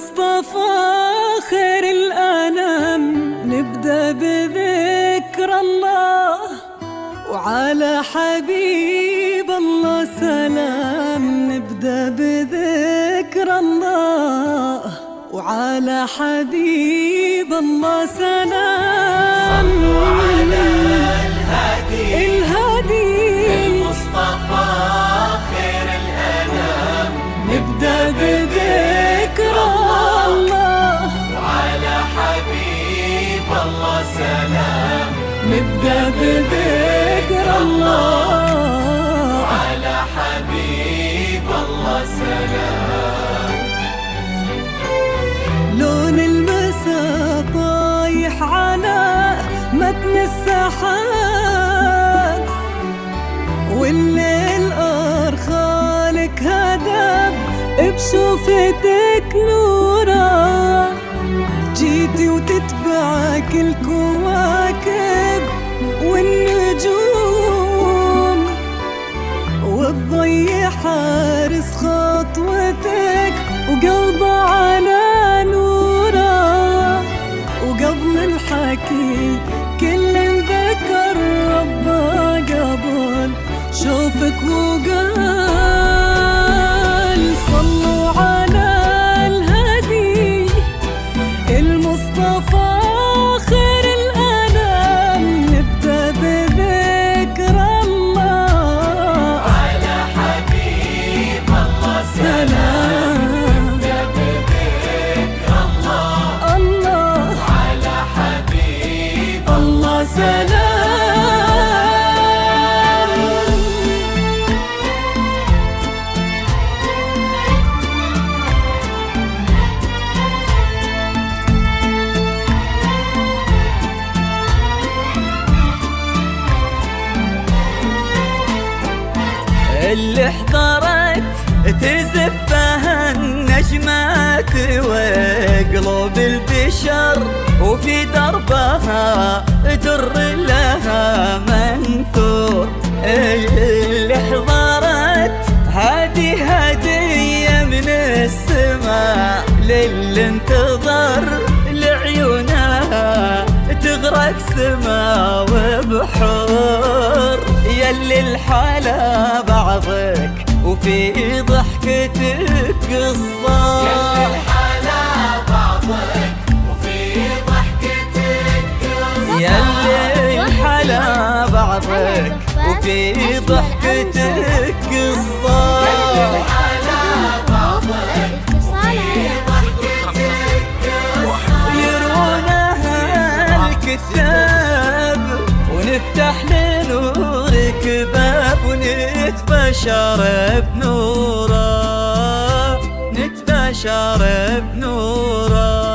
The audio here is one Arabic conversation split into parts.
المصطفى خير الأنام نبدأ بذكر الله، وعلى حبيب الله سلام. نبدأ بذكر الله، وعلى حبيب الله سلام. صلوا على الهادي المصطفى خير الأنام. نبدأ بذكر الله، وعلى حبيب الله سلام. نبدأ بذكر الله، وعلى حبيب الله سلام. لون المساء طايح على متن السحاب، والليل أرخالك هدب بشوفتك نورا. جيتي وتتبعك الكواكب والنجوم، والضي حارس خطوتك وقلبه على نورا. وقبل الحكي كل ذكر ربه قبل شوفك وقال صلوا على الهادي المصطفى خير الأنام. نبدأ بذكر الله، على حبيب الله سلام. نبدأ بذكر الله، على حبيب الله سلام. اللي حضرت تزفها النجمات وقلوب البشر، وفي دربها در لها منثور. اللي حضرت هذه هدية من السماء للي انتظر لعيونها تغرق سما وبحور. يلي الحلا بعضك وفي ضحكتك قصة، يلي الحلا بعضك وفي ضحكتك قصة. يلي الحلا بعضك وفي ضحكتك قصة. يلي الحلا بعضك وفي ضحكتك قصة. يرونها الكتاب ونفتح لنورك باب، ونتبشر بنوره، نتبشر بنوره.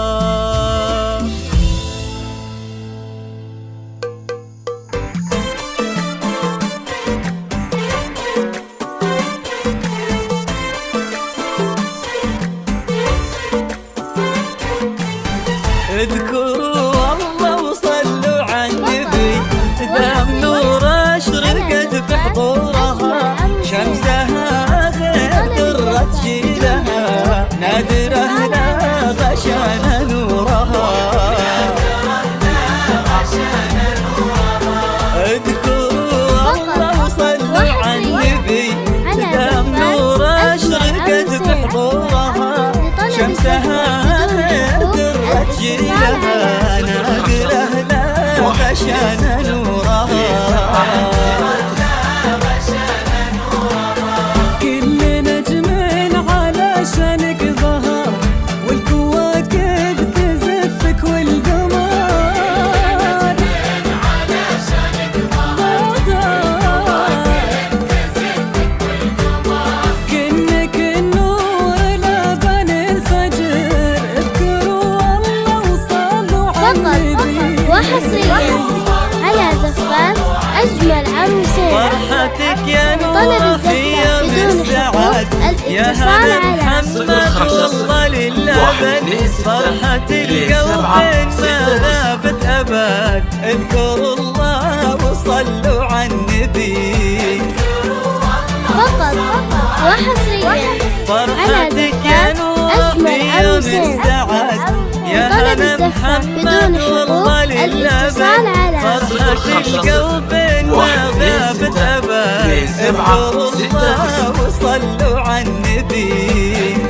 اذكروا الله وصلوا على النبي، دام نور اشرقت بحضورها. شمسها غير درت جيلها، نادره لا غشان نورها. اذكروا الله وصلوا على النبي، دام نور اشرقت بحضورها. شمسها غير درت جيلها، نادره لا غشان نورها. كل نجم علشانك ظهر، والكواكب تزفك والقمر. كأنك النور لبن الفجر. اذكروا الله وصلوا على النبي. وحصريا على زفات أجمل عروسين. فرحتك يا نور في يوم السعاد، يا هلا محمد والله للأبد. فرحة القلب ما ذابت أبد. اذكروا الله وصلوا على النبي. فقط وحصريا فرحتك يا نور في يوم حسين. يا هلا محمد والله للأبد فرحة القلب ما غابت أبد. اذكروا الله وصلوا على النبي.